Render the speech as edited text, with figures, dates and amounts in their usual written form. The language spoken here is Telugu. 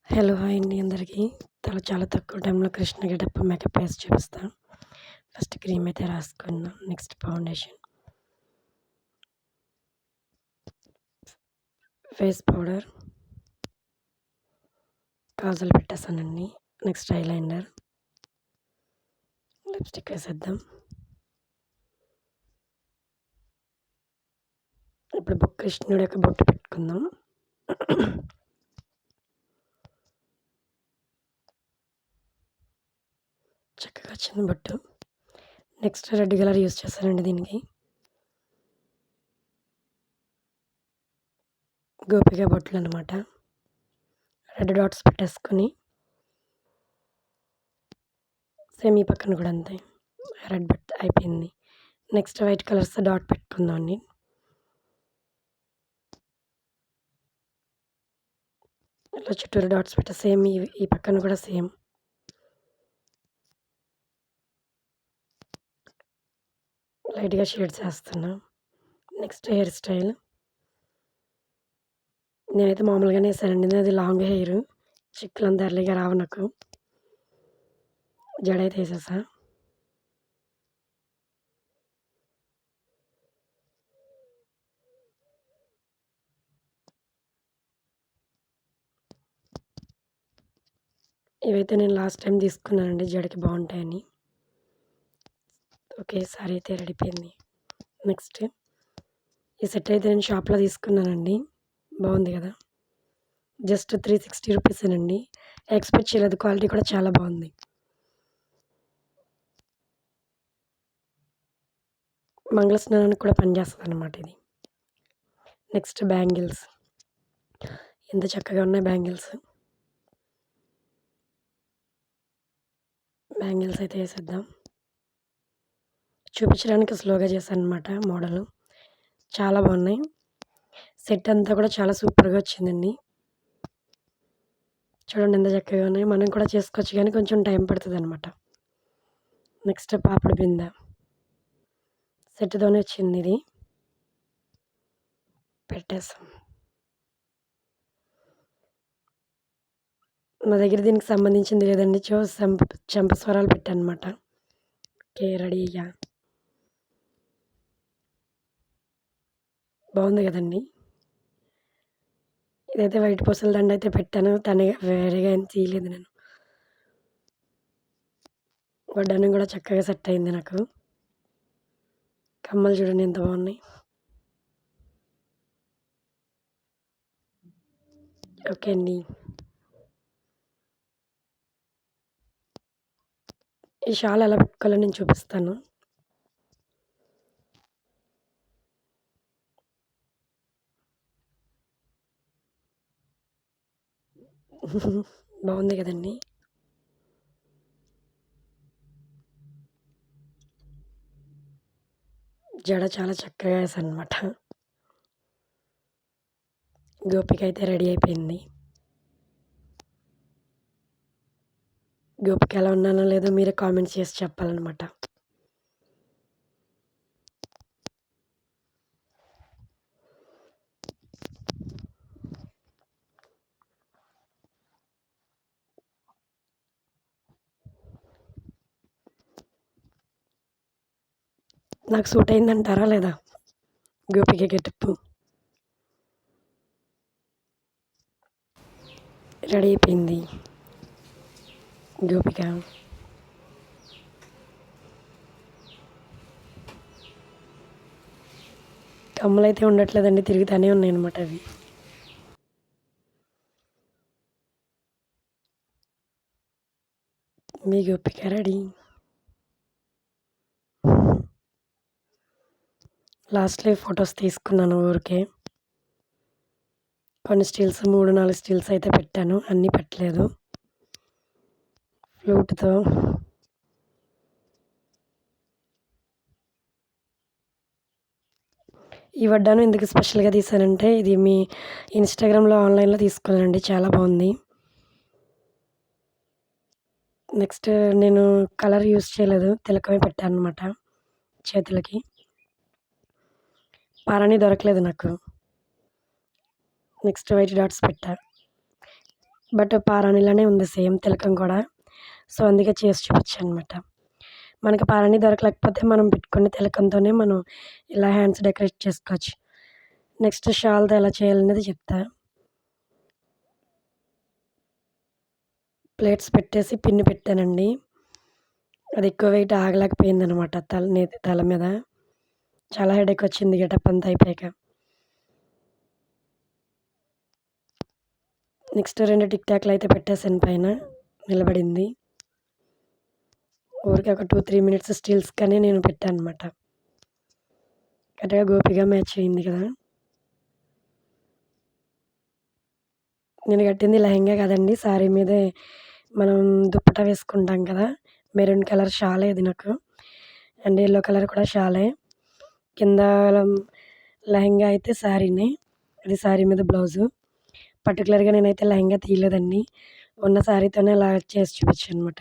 హలో! హాయ్ అండి అందరికీ. చాలా తక్కువ టైంలో కృష్ణ గెటప్ మేకప్ వేసి చూపిస్తా. ఫస్ట్ క్రీమ్ అయితే రాసుకున్నా. Next foundation, face powder, kajal పెట్టేసానండి. నెక్స్ట్ ఐలైనర్, లిప్‌స్టిక్ వేసేద్దాం. ఇప్పుడు కృష్ణుడి యొక్క బొట్టు పెట్టుకుందాం. చక్కగా చిన్న బొట్టు. నెక్స్ట్ రెడ్ కలర్ యూజ్ చేస్తానండి దీనికి. గోపిక బొట్లు అనమాట. రెడ్ డాట్స్ పెట్టేసుకొని సేమ్ ఈ పక్కన కూడా అంతే. రెడ్ బొట్టు అయిపోయింది. నెక్స్ట్ వైట్ కలర్స్ డాట్ పెట్టుకుందాం అండి. ఇలా చుట్టూరు డాట్స్ పెట్టా. సేమ్ ఈ పక్కన కూడా సేమ్. లైట్‌గా షేడ్స్ ఏస్తున్నా. Next hair style. నేనైతే మామూలుగానే ఏసానండి. నాది లాంగ్ హెయిర్. చిక్కులంత ఎర్లీగా రావు నాకు. జడైతే ఏసేసా. ఇవైతే నేను లాస్ట్ టైం తీసుకున్నానండి జడకి బావుంటాయని. ఒకేసారి అయితే రెడీ అయిపోయింది. నెక్స్ట్ ఈ సెట్ అయితే నేను షాప్‌లో తీసుకున్నానండి. బావుంది గదా! జస్ట్ 360 రూపీసేనండి. ఎక్స్‌పెక్ట్ చేయలేదు. క్వాలిటీ కూడా చాలా బావుంది. మంగళ స్నానానికి కూడా పనిచేస్తదనమాట ఇది. Next bangles. ఎంత చక్కగా ఉన్నాయి బ్యాంగిల్స్. బ్యాంగిల్స్ అయితే ఏసేద్దాం. చూపించడానికి స్లోగా చేశాననమాట మోడలు. చాలా బావున్నాయి. సెట్ అంతా కూడా చాలా సూపర్‌గా వచ్చిందండి. చూడండి ఎంత చక్కగా ఉన్నాయో. మనం కూడా చేసుకోవచ్చు గానీ కొంచెం టైం పడతదనమాట. నెక్స్ట్ పాపిడి బింద. సెట్‌తోనే వచ్చిందిది. పెట్టేసాం. నా దగ్గర దీనికి సంబంధించింది లేదండి. చెంపస్వరాలు పెట్టాననమాట. ఓకే. రెడీ అయ్యా. బావుంది గదండీ! ఇదైతే వైట్ పూసల దండయితే పెట్టాను. వేరేగా ఏం తీయలేదు నేను. వడ్డానం గూడా చక్కగా సెట్ అయింది నాకు. కమ్మలు చూడండి ఎంత బావున్నాయి. ఓకే అండి. ఈ షాల్ ఎలా పెట్టుకోవాలో నేను చూపిస్తాను. బావుంది గదండీ! జడ చాలా చక్కగా ఏసాననమాట. గోపిక అయితే రెడీ అయిపోయింది. గోపిక ఎలా ఉన్నానో లేదో మీరే కామెంట్స్ చేసి చెప్పాలనమాట. నాకు సూట్ అయిందంటారా లేదా? గోపిక గెటప్పు. రెడీ అయిపోయింది గోపిక. కమ్మలైతే ఉండట్లేదండి. తిరుగుతానే ఉన్నాయన్నమాట అవి. మీ గోపిక రెడీ. లాస్ట్‌లో ఫోటోస్ తీసుకున్నాను ఊరికే. కొన్ని స్టిల్స్ 3, 4 స్టిల్స్ అయితే పెట్టాను. అన్నీ పెట్టలేదు. ఫ్లూట్‌తో ఈ వడ్డానం ఎందుకు స్పెషల్‌గా తీశానంటే ఇది మీ ఇన్‌స్టాగ్రామ్‌లో, ఆన్‌లైన్‌లో తీసుకున్నానండి. చాలా బావుంది. నెక్స్ట్ నేను కలర్ యూజ్ చేయలేదు. తిలకమే పెట్టాననమాట చేతులకి. పారాణి దొరకలేదు నాకు. నెక్స్ట్ వైట్ డాట్స్ పెట్టా. బట్ పారాణిలానే ఉంది సేమ్ తిలకం కూడా. సో, అందుకే చేసి చూపిచ్చాననమాట. మనకి పారాణి దొరకలేకపోతే మనం పెట్టుకునే తిలకంతోనే మనం ఇలా హ్యాండ్స్ డెకరేట్ చేసుకోవచ్చు. నెక్స్ట్ షాల్‌తో ఎలా చేయాలనేది చెప్తా. ప్లేట్స్ పెట్టేసి పిన్ పెట్టానండి. అది ఎక్కువ వెయిట్ ఆగలేకపోయిందనమాట తల మీద. చాలా హెడేకొచ్చింది గెటప్ అంతా అయిపోయాక. నెక్స్ట్ 2 టిక్ టాక్‌లయితే పెట్టేసాను పైన. నిలబడింది. ఊరికే ఒక 2, 3 మినిట్స్ స్టిల్స్‌కని నేను పెట్టాననమాట. కరెక్ట్‌గా గోపిగా మ్యాచ్ అయింది కదా! నేను కట్టింది లెహెంగా కాదండి. సారీ మీదే మనం దుప్పట్టా వేసుకుంటాం కదా! మెరూన్ కలర్ షాలే ఇది నాకు. అండ్ యెల్లో కలర్ కూడా షాలే. కింద లెహెంగా అయితే సారీనే. ఇది సారీ మీద బ్లౌజు. పర్టిక్యులర్‌గా నేనైతే లెహెంగా తీయలేదండి. ఉన్న సారీతోనే అలా చేసి చూపిచ్చాననమాట.